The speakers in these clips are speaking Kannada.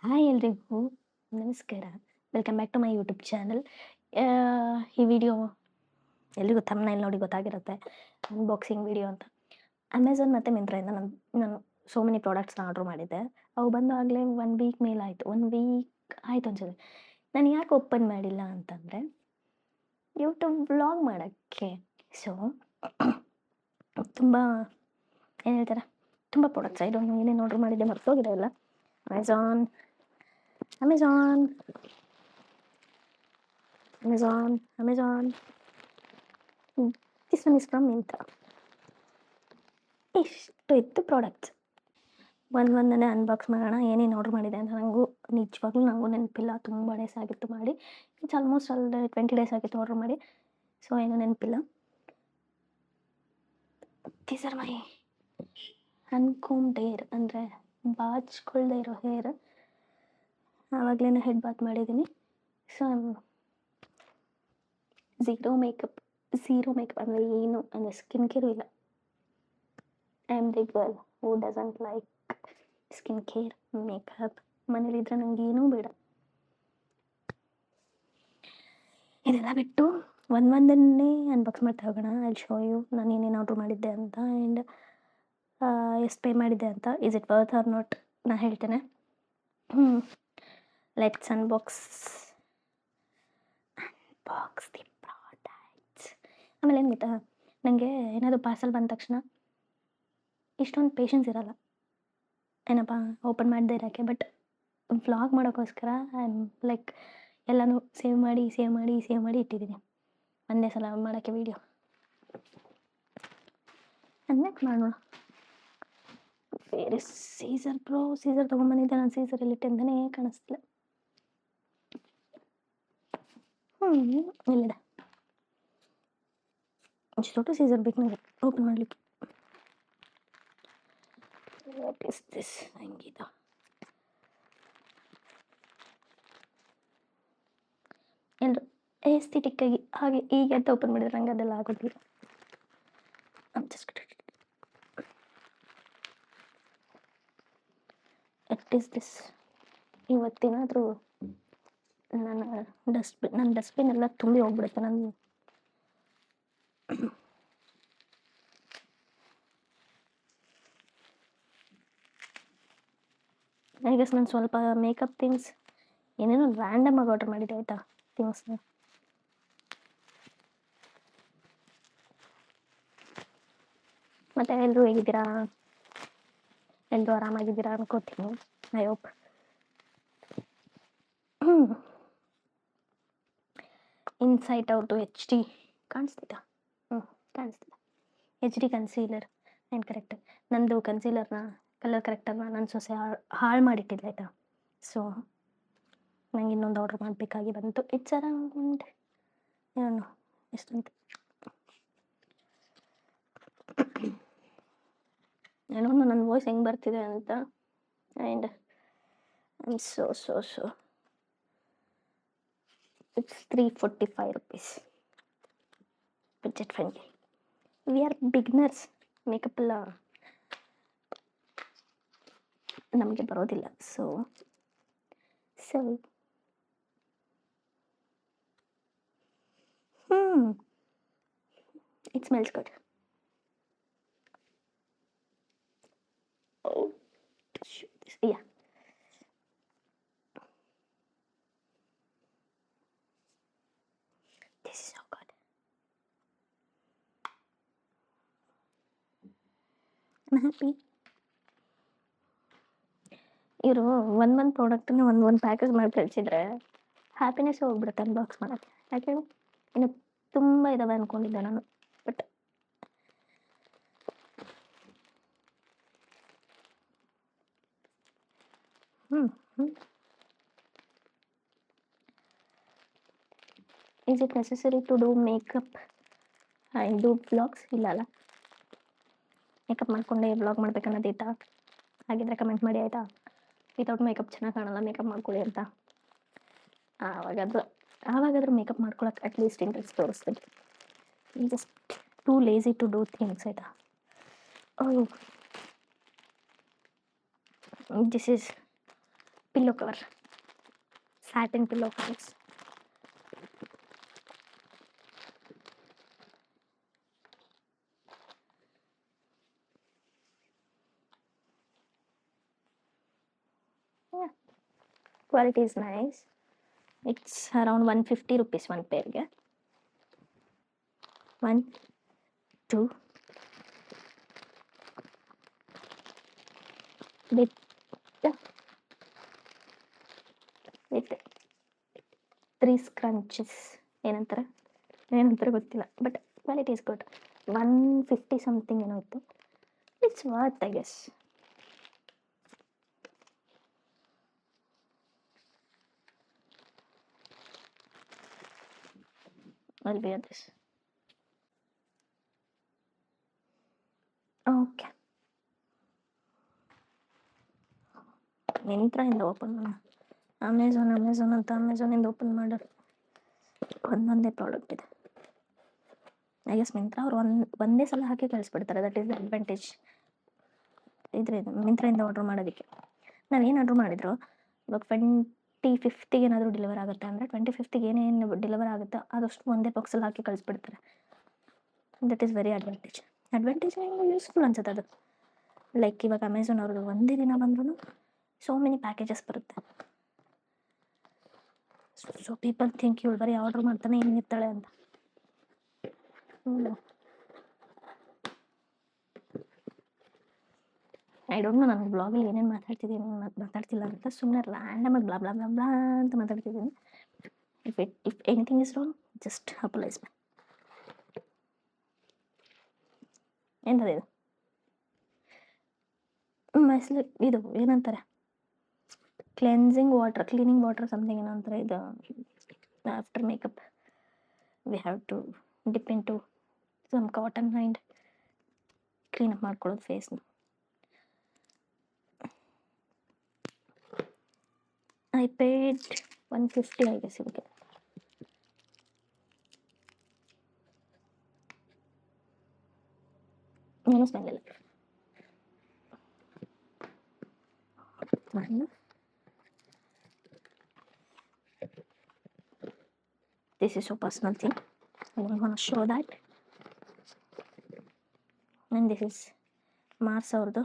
ಹಾಯ್ ಎಲ್ರಿಗೂ ನಮಸ್ಕಾರ. Welcome back to my YouTube channel. ಈ ವಿಡಿಯೋ ಎಲ್ರಿಗೂ ಥಂಬ್ನೈಲ್ ನೋಡಿ ಗೊತ್ತಾಗಿರುತ್ತೆ, ಅನ್ಬಾಕ್ಸಿಂಗ್ ವಿಡಿಯೋ ಅಂತ. ಅಮೆಝಾನ್ ಮತ್ತು ಮಿಂತ್ರಾಯಿಂದ ನಾನು ಸೋ ಮೆನಿ ಪ್ರಾಡಕ್ಟ್ಸ್ನ ಆರ್ಡ್ರ್ ಮಾಡಿದ್ದೆ. ಅವು ಬಂದು ಆಗಲೇ 1 ವೀಕ್ ಮೇಲಾಯಿತು. 1 ವೀಕ್ ಆಯಿತು ಅನ್ಸುತ್ತೆ. ನಾನು ಯಾಕೆ ಓಪನ್ ಮಾಡಿಲ್ಲ ಅಂತಂದರೆ ಯೂಟ್ಯೂಬ್ ವ್ಲಾಗ್ ಮಾಡೋಕ್ಕೆ. ಸೊ ತುಂಬ ಏನು ಹೇಳ್ತಾರೆ, ತುಂಬ ಪ್ರಾಡಕ್ಟ್ಸ್ ಐ ಡೋಂಟ್ ನೋ ಏನೇನು ಆರ್ಡ್ರ್ ಮಾಡಿದ್ದೆ, ಮರ್ತೋಗಿದೆ ಎಲ್ಲ. Amazon Amazon, Amazon. This one is from Myntra. ಇಷ್ಟು ಇತ್ತು ಪ್ರಾಡಕ್ಟ್ಸ್. ಒಂದೊಂದನ್ನೇ ಅನ್ಬಾಕ್ಸ್ ಮಾಡೋಣ. ಏನೇನು ಆರ್ಡ್ರ್ ಮಾಡಿದೆ ಅಂತ ನಿಜವಾಗ್ಲೂ ನೆನಪಿಲ್ಲ. ತುಂಬ ಡೇಸ್ ಆಗಿತ್ತು ಮಾಡಿ. ಇಟ್ಸ್ ಆಲ್ಮೋಸ್ಟ್ 20 ಡೇಸ್ ಆಗಿತ್ತು ಆರ್ಡ್ರ್ ಮಾಡಿ. ಸೊ ಏನೂ ನೆನಪಿಲ್ಲ. ದೀಸ್ ಆರ್ ಮೈ ಅನ್ಕೋಮ್ಡ್ ಹೇರ್, ಅಂದರೆ ಬಾಚ್ಕೊಳ್ದೇ ಇರೋ ಹೇರ್. ಆವಾಗಲೇ ಹೆಡ್ ಬಾತ್ ಮಾಡಿದ್ದೀನಿ. ಸೊ ಝೀರೋ ಮೇಕಪ್ ಅಂದರೆ ಏನು ಅಂದರೆ ಸ್ಕಿನ್ ಕೇರು ಇಲ್ಲ. I am the girl who doesn't like skin care, makeup. ಮನೇಲಿದ್ದರೆ ನನಗೆ ಏನೂ ಬೇಡ. ಇದೆಲ್ಲ ಬಿಟ್ಟು ಒಂದೊಂದನ್ನೇ ಅನ್ಬಾಕ್ಸ್ ಮಾಡ್ತಾ ಹೋಗೋಣ. ಐ ಶೋ ಯು ನಾನು ಏನೇನು ಆರ್ಡ್ರ್ ಮಾಡಿದ್ದೆ ಅಂತ ಆ್ಯಂಡ್ ಎಷ್ಟು ಪೇ ಮಾಡಿದ್ದೆ ಅಂತ. Is it worth or not ನಾನು ಹೇಳ್ತೇನೆ. Let's unbox the products. ಆಮೇಲೆ ಏನು ಗೊತ್ತಾ, ನನಗೆ ಏನಾದರೂ ಪಾರ್ಸಲ್ ಬಂದ ತಕ್ಷಣ ಇಷ್ಟೊಂದು ಪೇಷನ್ಸ್ ಇರಲ್ಲ ಏನಪ್ಪ ಓಪನ್ ಮಾಡದೇ ಇರೋಕ್ಕೆ. ಬಟ್ ವ್ಲಾಗ್ ಮಾಡೋಕ್ಕೋಸ್ಕರ ಐ ಆಮ್ ಲೈಕ್ ಎಲ್ಲನೂ ಸೇವ್ ಮಾಡಿ ಇಟ್ಟಿದ್ದೀನಿ. ಒಂದೇ ಸಲ ಮಾಡೋಕ್ಕೆ ವೀಡಿಯೋ ಅನ್ಮ್ಯಾಕ್ ಮಾಡೋಣ. ಬೇರೆ ಸೀಸರ್ ತೊಗೊಂಬಂದಿದ್ದೆ. ನಾನು ಸೀಸರ್ ಎಲ್ಲಿಟ್ಟೆ ಅಂತಲೇ ಕಾಣಿಸ್ತಿಲ್ಲ. ಇಲ್ಲಿದೆ. ಇಷ್ಟು ದೊಡ್ಡ ಸೀಸರ್ ಬೇಕು ನನಗೆ ಓಪನ್ ಮಾಡಲಿಕ್ಕೆ. What is this? ಹಂಗಿದ ಎಲ್ಲರೂ ಎಸ್ಥೆಟಿಕ್ಕಾಗಿ ಹಾಗೆ ಈಗ ಅಂತ ಓಪನ್ ಮಾಡಿದ್ರೆ ನಂಗೆ ಅದೆಲ್ಲ ಆಗೋದಿಲ್ಲ. It is this. ಇವತ್ತೇನಾದರೂ ನನ್ನ ಡಸ್ಟ್ಬಿನ್ ಎಲ್ಲ ತುಂಬಿ ಹೋಗ್ಬಿಡುತ್ತೆ. ನಾನು ಐ ಗೆಸ್ ನಾನು ಸ್ವಲ್ಪ ಮೇಕಪ್ ಥಿಂಗ್ಸ್ ಏನೇನೋ ರ್ಯಾಂಡಮ್ ಆಗಿ ಆರ್ಡ್ರ್ ಮಾಡಿದ್ದೆ ಆಯಿತಾ ಥಿಂಗ್ಸ್ನ. ಮತ್ತು ಎಲ್ಲರೂ ಹೇಗಿದ್ದೀರಾ? ಎಲ್ಲರೂ ಆರಾಮಾಗಿದ್ದೀರಾ ಅನ್ಕೋತೀನಿ. I hope. Insight out HD ಕಾಣಿಸ್ತಿದ್ದ? ಕಾಣಿಸ್ತಿಲ್ಲ. HD concealer and corrector. ನಂದು ಕನ್ಸೀಲರ್ನ ಕಲರ್ ಕರೆಕ್ಟರ್ನ ನನ್ನ ಸೊಸೆ ಹಾಳು ಮಾಡಿಟ್ಟಿಲ್ಲ ಆಯಿತಾ. ಸೊ ನಂಗೆ ಇನ್ನೊಂದು ಆರ್ಡ್ರ್ ಮಾಡಬೇಕಾಗಿ ಬಂತು. ಇಟ್ಸ್ ಅರೌಂಡ್ ಏನು ಎಷ್ಟಂತ ಏನೋ ನನ್ನ ವಾಯ್ಸ್ ಹೆಂಗೆ ಬರ್ತಿದೆ ಅಂತ. And so it's 345 rupees. Budget friendly. We are beginners. Makeup ಎಲ್ಲ ನಮಗೆ ಬರೋದಿಲ್ಲ. So it smells good. Oh, shoot this. Yeah. This is so good. I'm happy. ಇವರು ಒಂದು ಪ್ರಾಡಕ್ಟನ್ನ ಒಂದು ಪ್ಯಾಕೇಜ್ ಮಾಡಿ ಕಳಿಸಿದ್ರೆ ಹ್ಯಾಪಿನೆಸ್ ಹೋಗ್ಬಿಡುತ್ತೆ ಅನ್ಬಾಕ್ಸ್ ಮಾಡೋಕ್ಕೆ. ಯಾಕೆ ಇನ್ನು ತುಂಬ ಇದ್ದಾವೆ ಅಂದ್ಕೊಂಡಿದ್ದೆ ನಾನು. But is it necessary to do makeup and do vlogs? ಇಲ್ಲ ಅಲ್ಲ. ಮೇಕಪ್ ಮಾಡಿಕೊಂಡೇ ವ್ಲಾಗ್ ಮಾಡ್ಬೇಕನ್ನೋದಿತ್ತಾ? ಹಾಗಿದ್ರೆ ಕಮೆಂಟ್ ಮಾಡಿ ಆಯಿತಾ. ವಿತೌಟ್ ಮೇಕಪ್ ಚೆನ್ನಾಗಿ ಕಾಣಲ್ಲ, ಮೇಕಪ್ ಮಾಡ್ಕೊಳ್ಳಿ ಅಂತ. ಆವಾಗಾದ್ರೂ ಮೇಕಪ್ ಮಾಡ್ಕೊಳಕ್ಕೆ ಅಟ್ಲೀಸ್ಟ್ ಇಂಟ್ರೆಸ್ಟ್ ತೋರಿಸ್ತೀನಿ. Just too lazy to do things ಆಯಿತಾ. This is pillow cover, satin pillow covers. Quality is nice. It's around 150 rupees one pair. 1, 2, with 3 scrunches. ಏನಂತಾರೆ ಗೊತ್ತಿಲ್ಲ, but quality is good. 150 something ಏನೋ ಇತ್ತು. It's worth, I guess. I'll wear this. Okay. ಮಿಂತ್ರಾಯಿಂದ ಓಪನ್ ಮಾಡೋಣ. ಅಮೆಝಾನ್ ಅಂತ ಅಮೆಝಾನಿಂದ ಓಪನ್ ಮಾಡೋದು ಒಂದೊಂದೇ ಪ್ರಾಡಕ್ಟ್ ಇದೆ. ಐ ಗೆಸ್ ಮಿಂತ್ರಾ ಅವ್ರು ಒಂದೇ ಸಲ ಹಾಕಿ ಕಳಿಸ್ಬಿಡ್ತಾರೆ. ದಟ್ ಈಸ್ ದ ಅಡ್ವಾಂಟೇಜ್ ಮಿಂತ್ರಾಯಿಂದ ಆರ್ಡ್ರ್ ಮಾಡೋದಕ್ಕೆ. ನಾವೇನು ಆರ್ಡ್ರ್ ಮಾಡಿದ್ರು ಇವಾಗ 25ಗೆ ಏನಾದರೂ ಡೆಲಿವರ್ ಆಗುತ್ತೆ ಅಂದರೆ 25ಗೆ ಏನೇನು ಡೆಲಿವರ್ ಆಗುತ್ತೋ ಅದಷ್ಟು ಒಂದೇ ಬಾಕ್ಸಲ್ಲಿ ಹಾಕಿ ಕಳಿಸ್ಬಿಡ್ತಾರೆ. That is very advantage. ನಿಮಗೆ ಯೂಸ್ಫುಲ್ ಅನ್ಸುತ್ತೆ ಅದು. ಲೈಕ್ ಇವಾಗ ಅಮೆಝಾನ್ ಅವ್ರದ್ದು ಒಂದೇ ದಿನ ಬಂದ್ರೂ ಸೋ ಮೆನಿ ಪ್ಯಾಕೇಜಸ್ ಬರುತ್ತೆ. ಸೊ ಪೀಪಲ್ ಥಿಂಕ್ ಇವಳು ಬರೀ ಆರ್ಡ್ರ್ ಮಾಡ್ತಾನೆ ಏನಿರ್ತಾಳೆ ಅಂತ. ಐ ಡೋಂಟ್ ನೋ ನಾನು ಬ್ಲಾಗಲ್ಲಿ ಏನೇನು ಮಾತಾಡ್ತಿದ್ದೀನಿ ಮಾತಾಡ್ತಿಲ್ಲ ಅಂತ ಸುಮ್ಮನೆ ರ್ಯಾಂಡಮಾಗಿ ಬ್ಲಾ ಬ್ಲಾ ಬ್ಲಾ ಬ್ಲಾ ಅಂತ ಮಾತಾಡ್ತಿದ್ದೀನಿ. If anything is wrong just apologise my. ಎಂಥದ್ದು ಇದು ಇದು ಏನಂತಾರೆ ಕ್ಲೀನಿಂಗ್ ವಾಟರ್ ಸಮಥಿಂಗ್ ಏನೋ ಅಂತಾರೆ. ಇದು after makeup we have to dip into some cotton and cleanup ಮಾಡ್ಕೊಳ್ಳೋದು ಫೇಸ್ನ. I paid 150 I guess ಇದಕ್ಕೆ. ಏನು ಸ್ಮೆಲ್ ಇಲ್ಲ. This is so personal thing. I don't want to show that. And this is Mars ಅವ್ರದ್ದು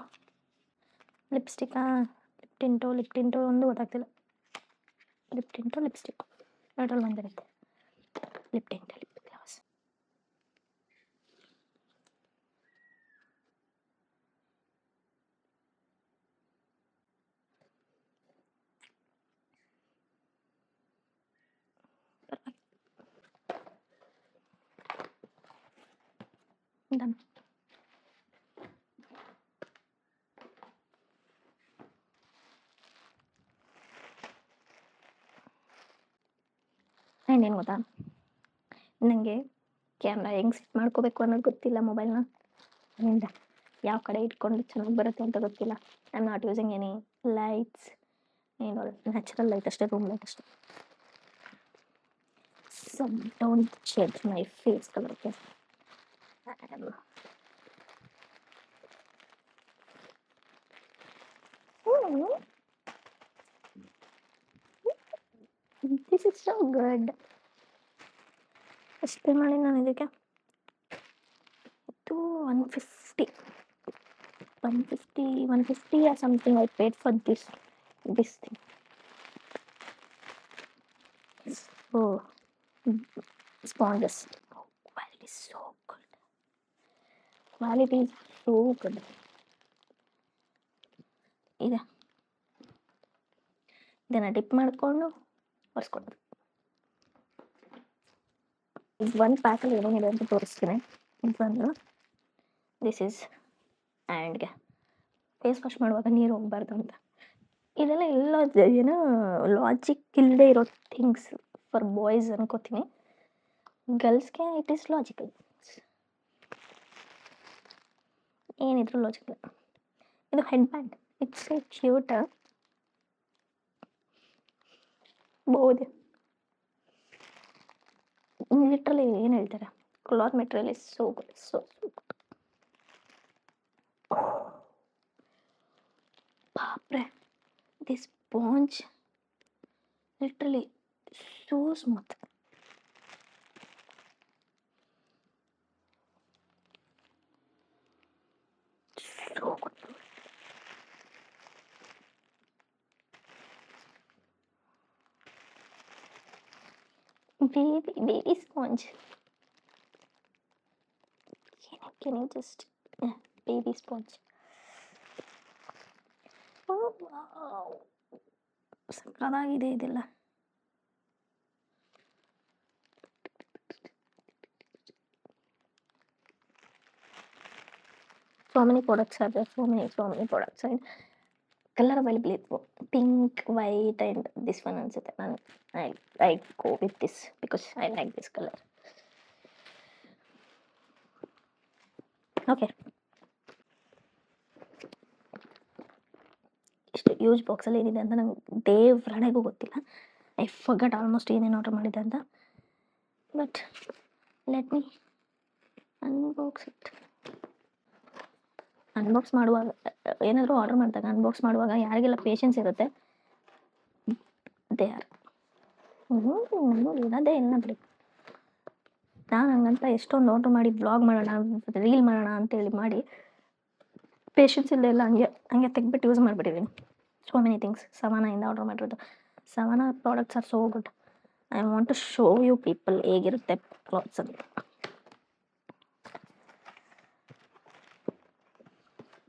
ಲಿಪ್ಸ್ಟಿಕ್. ಲಿಪ್ ಟಿಂಟೋ ಒಂದು ಗೊತ್ತಾಗ್ತಿಲ್ಲ. ಲಿಪ್ಸ್ಟಿಕ್ ಎರಡರಲ್ಲಿ ಬಂದಿರುತ್ತೆ. Lip glass. Done. ಆ್ಯಂಡ್ ಏನು ಗೊತ್ತಾ, ನನಗೆ ಕ್ಯಾಮ್ರಾ ಹೆಂಗೆ ಸೆಟ್ ಮಾಡ್ಕೋಬೇಕು ಅನ್ನೋದು ಗೊತ್ತಿಲ್ಲ. ಮೊಬೈಲ್ನ ಅದರಿಂದ ಯಾವ ಕಡೆ ಇಟ್ಕೊಂಡು ಚೆನ್ನಾಗಿ ಬರುತ್ತೆ ಅಂತ ಗೊತ್ತಿಲ್ಲ. I am not using any lights, ಏನು ನ್ಯಾಚುರಲ್ ಲೈಟ್ ಅಷ್ಟೇ, ರೂಮ್ ಲೈಟ್ ಅಷ್ಟೇ. So don't judge my face colour. Okay, this is so good. ಎಷ್ಟು ಪೇ ಮಾಡಿ ನಾನು ಇದಕ್ಕೆ? ಇದು 150 or something I paid for this thing. Oh, sponges. Oh, quality is so good. ಇದನ್ನು ಡಿಪ್ ಮಾಡಿಕೊಂಡು ಒರೆಸ್ಕೊಡೋದು. ಒಂದು ಪ್ಯಾಕಲ್ಲಿ ಏನೇನಿದೆ ಅಂತ ತೋರಿಸ್ತೀನಿ. ಇದು ಬಂದು ದಿಸ್ ಈಸ್ ಆ್ಯಂಡ್ಗೆ ಫೇಸ್ ವಾಶ್ ಮಾಡುವಾಗ ನೀರು ಹೋಗ್ಬಾರ್ದು ಅಂತ. ಇದೆಲ್ಲ ಎಲ್ಲ ಏನೋ ಲಾಜಿಕ್ ಇಲ್ಲದೆ ಇರೋ ಥಿಂಗ್ಸ್ ಫಾರ್ ಬಾಯ್ಸ್ ಅನ್ಕೋತೀನಿ. ಗರ್ಲ್ಸ್ಗೆ ಇಟ್ ಈಸ್ ಲಾಜಿಕಲ್. ಏನಿದ್ರು ಲಾಜಿಕಲ್. ಇದು head band. It's so cute. ಬಹುದೇ ಲಿಟ್ರಲಿ ಏನು ಹೇಳ್ತಾರೆ, cloth material is so good, so ಬಾಪ್ರೆ, this sponge literally so smooth. So good. Baby sponge. Can you just baby sponge? Oh wow. ಸಕ್ಕತ್ತಾಗಿದೆ ಇದೆಲ್ಲ. So many products are there. So many products. And color available ಇತ್ತು. Pink, white and this one ಅನ್ಸುತ್ತೆ. I go with this because I like this color. Okay. ಇಷ್ಟು ಯೂಸ್ ಬಾಕ್ಸಲ್ಲಿ ಏನಿದೆ ಅಂತ ನಂಗೆ ದೇವ್ರಣೆಗೂ ಗೊತ್ತಿಲ್ಲ. ಐ ಫರ್ಗಾಟ್ ಆಲ್ಮೋಸ್ಟ್ ಏನೇನು ಆರ್ಡರ್ ಮಾಡಿದೆ ಅಂತ. But let me unbox it. Unbox ಮಾಡುವಾಗ ಏನಾದರೂ ಆರ್ಡರ್ ಮಾಡಿದಾಗ ಅನ್ಬಾಕ್ಸ್ ಮಾಡುವಾಗ ಯಾರಿಗೆಲ್ಲ ಪೇಷನ್ಸ್ ಇರುತ್ತೆ ದೇ ಆರ್. ಇರೋದೇ ಇಲ್ಲ ಬಿಡಿ. ನಾನು ಹಂಗಂತ ಎಷ್ಟೊಂದು ಆರ್ಡರ್ ಮಾಡಿ ಬ್ಲಾಗ್ ಮಾಡೋಣ, ರೀಲ್ ಮಾಡೋಣ ಅಂತೇಳಿ ಮಾಡಿ ಪೇಷನ್ಸ್ ಇಲ್ಲದೆ ಎಲ್ಲ ಹಂಗೆ ತೆಗ್ಬಿಟ್ಟು ಯೂಸ್ ಮಾಡಿಬಿಟ್ಟಿದ್ದೀನಿ. So many things. ಸವಾನಾಯಿಂದ ಆರ್ಡರ್ ಮಾಡಿರೋದು. Savana products are so good. I want to show you people ಹೇಗಿರುತ್ತೆ ಕ್ಲಾತ್ಸ್ ಅಂತ.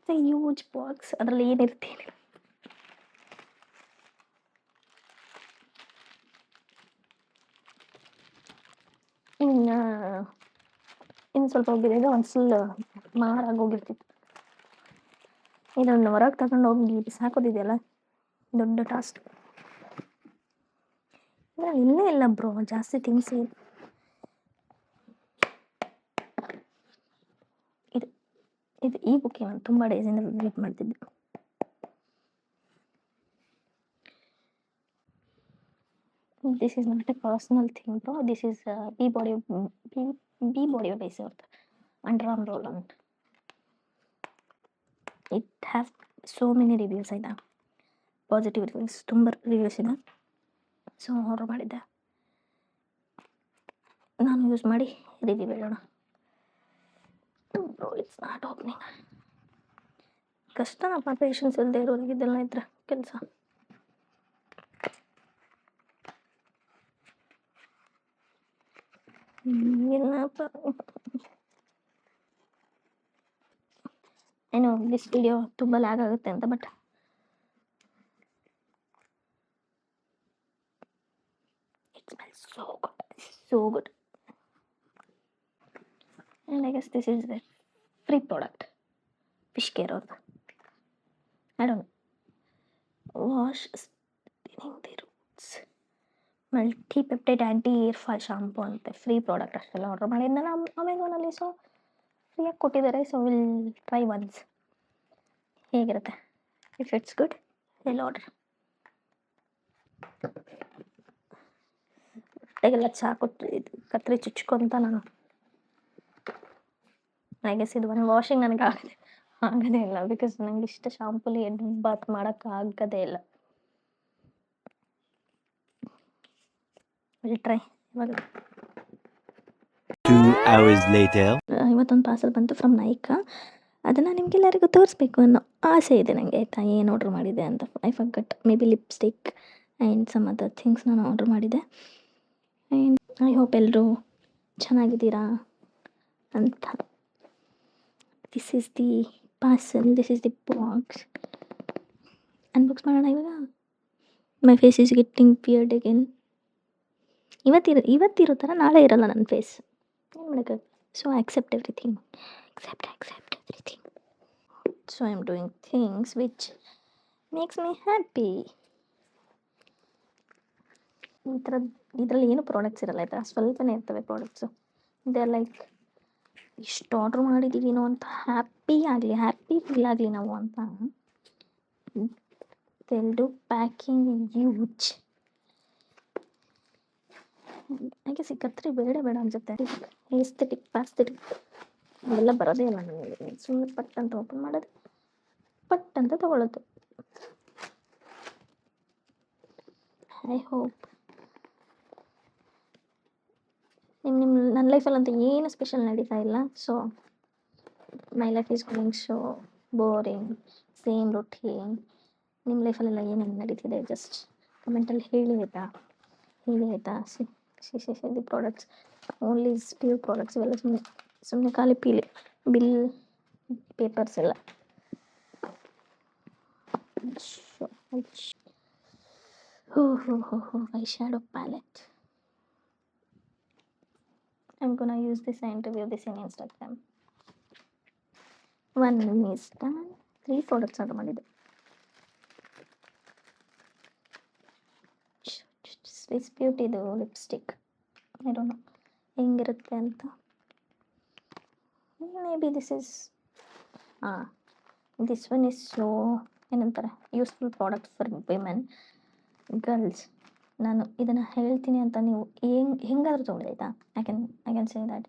ಹ್ಯೂಜ್ ಬಾಕ್ಸ್, ಅದರಲ್ಲಿ ಏನಿರುತ್ತೆ ಇನ್ನು ಸ್ವಲ್ಪ ಹೋಗಿದ್ರೆ ಒಂದು ಫುಲ್ ಮಾರಾಗೋಗಿರ್ತಿತ್ತು. ಇದನ್ನು ಹೊರಗೆ ತಗೊಂಡು ಹೋಗಿ ಬಿಸಾಕೋದಿದೆಯಲ್ಲ ದೊಡ್ಡ ಟಾಸ್ಕ್. ಇಲ್ಲೇ ಇಲ್ಲ ಬ್ರೋ ಜಾಸ್ತಿ ಥಿಂಗ್ಸ್. ಇದು ಈ ಬುಕ್ ನಾನು ತುಂಬ ಡೇಸಿಂದ ವೇಟ್ ಮಾಡ್ತಿದ್ದೆ. This is not a personal thing bro. This is be body base ಅವ್ರದ್ದು ಅಂಡರ್ ಆರ್ಮ್ ರೋಲ್ ಅಂತ. It has so many reviews ಆಯಿತಾ, ಪಾಸಿಟಿವ್ ರಿವ್ಯೂಸ್, ತುಂಬ ರಿವ್ಯೂಸ್ ಇದೆ. ಸೊ ಆರ್ಡರ್ ಮಾಡಿದ್ದೆ. ನಾನು ಯೂಸ್ ಮಾಡಿ ರಿವ್ಯೂ ಹೇಳೋಣ. Bro it's not opening. ಕಷ್ಟನಪ್ಪ ಪೇಷನ್ಸ್ ಇಲ್ಲದೆ ಇರೋರಿಗೆ ಇದೆಲ್ಲ ಇದ್ರೆ ಕೆಲಸ. ಏನಪ್ಪ ಏನೋ ದಿಸ್ ವಿಡಿಯೋ ತುಂಬ ಲ್ಯಾಗ್ ಆಗುತ್ತೆ ಅಂತ, but it smells so good. And I guess this is the free product. Fish care ಅವ್ರದ್ದು. I don't know. Wash thinning the roots. Multipeptide anti hair fall shampoo ಅಂತೆ. ಫ್ರೀ ಪ್ರಾಡಕ್ಟ್ ಅಷ್ಟೆಲ್ಲ ಆರ್ಡರ್ ಮಾಡಿದ್ದೆ ನಾನು ಅಮೆಝಾನಲ್ಲಿ. ಸೊ ಫ್ರೀಯಾಗಿ ಕೊಟ್ಟಿದ್ದಾರೆ. ಸೊ ವಿಲ್ ಟ್ರೈ ಒನ್ಸ್ ಹೇಗಿರುತ್ತೆ. If it's good will order. ಹೊಟ್ಟೆಗೆಲ್ಲ ಕತ್ರಿ ಚುಚ್ಕೊಂತ ನಾನು ಐ ಗೆಸ್ ಇದು ಒಂದು ವಾಷಿಂಗ್ ನನಗೆ ಆಗೋದೇ ಇಲ್ಲ. ಬಿಕಾಸ್ ನನಗೆ ಇಷ್ಟ ಶಾಂಪೂಲಿ ಹೆಡ್ ಬಾತ್ ಮಾಡೋಕ್ಕಾಗದೇ ಇಲ್ಲ. ವಿಲ್ ಟ್ರೈ ಇವಾಗ. 2 hours later. ಇವತ್ತೊಂದು ಪಾರ್ಸಲ್ ಬಂತು ಫ್ರಮ್ ನೈಕಾ. ಅದನ್ನು ನಿಮಗೆಲ್ಲರಿಗೂ ತೋರಿಸ್ಬೇಕು ಅನ್ನೋ ಆಸೆ ಇದೆ ನನಗೆ ಆಯಿತಾ, ಏನು ಆರ್ಡ್ರ್ ಮಾಡಿದೆ ಅಂತ. I forgot. Maybe lipstick and some other things ನಾನು ಆರ್ಡ್ರ್ ಮಾಡಿದ್ದೆ. ಆ್ಯಂಡ್ ಐ ಹೋಪ್ ಎಲ್ಲರೂ ಚೆನ್ನಾಗಿದ್ದೀರಾ ಅಂತ. This is the parcel, this is the box. Unbox ಮಾಡೋಣ ಇವಾಗ. My face is getting weird again. ಇವತ್ತಿರೋ ಥರ ನಾಳೆ ಇರಲ್ಲ ನನ್ನ ಫೇಸ್. ಏನು ಮಾಡೋಕ್ಕಾಗಲ್ಲ. So I accept everything. accept everything. So I'm doing things which makes me happy. ಇದರಲ್ಲಿ ಏನು ಪ್ರಾಡಕ್ಟ್ಸ್ ಇರಲ್ಲ ಆಯಿತಾ, ಸ್ವಲ್ಪನೇ ಇರ್ತವೆ ಪ್ರಾಡಕ್ಟ್ಸು. ದೇ ಲೈಕ್ ಇಷ್ಟು ಆರ್ಡ್ರ್ ಮಾಡಿದ್ದೀವಿನೋ ಅಂತ ಹ್ಯಾಪಿ ಫೀಲ್ ಆಗಲಿ ನಾವು ಅಂತ. ತೆಲ್ಡು ಪ್ಯಾಕಿಂಗ್ ಯೂಜ್. ಹಾಗೆ ಸಿಕ್ಕತ್ರಿ ಬೇಡ ಅನ್ಸುತ್ತೆ. ಏಸ್ಥೆಟಿಕ್ ಪ್ಯಾಸ್ಥೆಟಿಕ್ ಅವೆಲ್ಲ ಬರೋದೇ ಇಲ್ಲ ನನಗೆ. ಸುಮ್ಮನೆ ಪಟ್ ಅಂತ ಓಪನ್ ಮಾಡೋದು, ಪಟ್ ಅಂತ ತೊಗೊಳ್ಳೋದು. ಐ ಹೋಪ್ ನನ್ನ ಲೈಫಲ್ಲಂತೂ ಏನು ಸ್ಪೆಷಲ್ ನಡೀತಾ ಇಲ್ಲ. So my life is going so boring, same routine. ನಿಮ್ಮ ಲೈಫಲ್ಲೆಲ್ಲ ಏನೇನು ನಡೀತಿದೆ ಜಸ್ಟ್ ಕಮೆಂಟಲ್ಲಿ ಹೇಳಿ ಆಯಿತಾ? The products only steel products ಇವೆಲ್ಲ ಸುಮ್ಮನೆ ಖಾಲಿ ಬಿಲ್ ಪೇಪರ್ಸ್ ಎಲ್ಲ. I shadow palette. I'm gonna use this and review this in Instagram. One is done. 3 products order ಮಾಡಿದ್ದೆ. Swiss Beauty ಇದು ಲಿಪ್ಸ್ಟಿಕ್. I don't know ಹೆಂಗಿರುತ್ತೆ ಅಂತ. Maybe this one is so ಏನಂತಾರೆ useful product for women, girls. ನಾನು ಇದನ್ನು ಹೇಳ್ತೀನಿ ಅಂತ ನೀವು ಹೆಂಗಾದ್ರೂ ತೊಗೊಳ್ಳಿ ಆಯಿತಾ? I can say that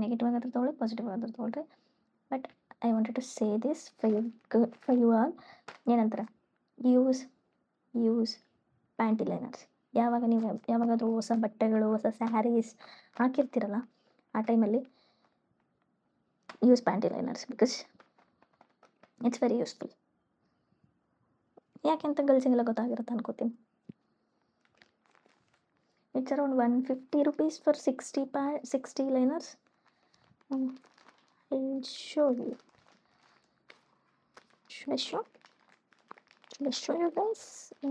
negative ಆಗಾದ್ರೂ ತೊಗೊಳ್ಳಿ, ಪಾಸಿಟಿವ್ ಆಗಾದ್ರೂ ತೊಗೊಳ್ರಿ. But I wanted to say this for you all. ಏನಂತಾರೆ, ಯೂಸ್ ಪ್ಯಾಂಟಿ ಲೈನರ್ಸ್. ಯಾವಾಗಾದ್ರೂ ಹೊಸ ಬಟ್ಟೆಗಳು, ಹೊಸ ಸ್ಯಾರೀಸ್ ಹಾಕಿರ್ತೀರಲ್ಲ, ಆ ಟೈಮಲ್ಲಿ use panty liners because it's very useful. ಯಾಕೆಂತ ಗರ್ಲ್ಸಿಗೆಲ್ಲ ಗೊತ್ತಾಗಿರುತ್ತೆ ಅನ್ಕೋತೀನಿ. It's around 150 rupees for 60 liners. I'll show you. Should I show you guys? It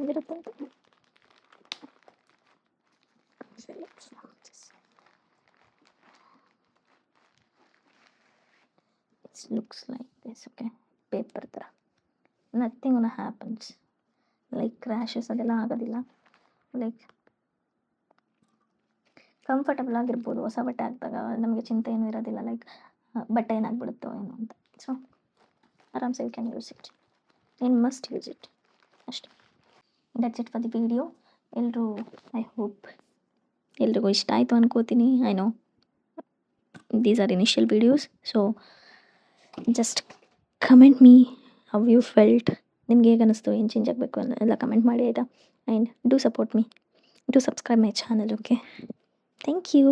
looks like this, okay? Paper ತರ. Nothing gonna happens. Like rashes ಅದೆಲ್ಲ ಆಗೋದಿಲ್ಲ. ಲೈಕ್ ಕಂಫರ್ಟಬಲ್ ಆಗಿರ್ಬೋದು. ಹೊಸ ಬಟ್ಟೆ ಹಾಕಿದಾಗ ನಮಗೆ ಚಿಂತೆ ಏನೂ ಇರೋದಿಲ್ಲ, ಲೈಕ್ ಬಟ್ಟೆ ಏನಾಗ್ಬಿಡುತ್ತೋ ಏನೋ ಅಂತ. ಸೊ ಆರಾಮ್ಸೆ you can use it. Must use it ಅಷ್ಟೇ. That's it for the video. I hope ಎಲ್ರಿಗೂ ಇಷ್ಟ ಆಯಿತು ಅನ್ಕೋತೀನಿ. I know these are initial videos, so just comment me how you felt. ನಿಮ್ಗೆ ಹೇಗೆ ಅನ್ನಿಸ್ತು, ಏನು ಚೇಂಜ್ ಆಗಬೇಕು ಎಲ್ಲ ಕಮೆಂಟ್ ಮಾಡಿ ಆಯಿತಾ? And do support me, do subscribe my channel, okay? Thank you.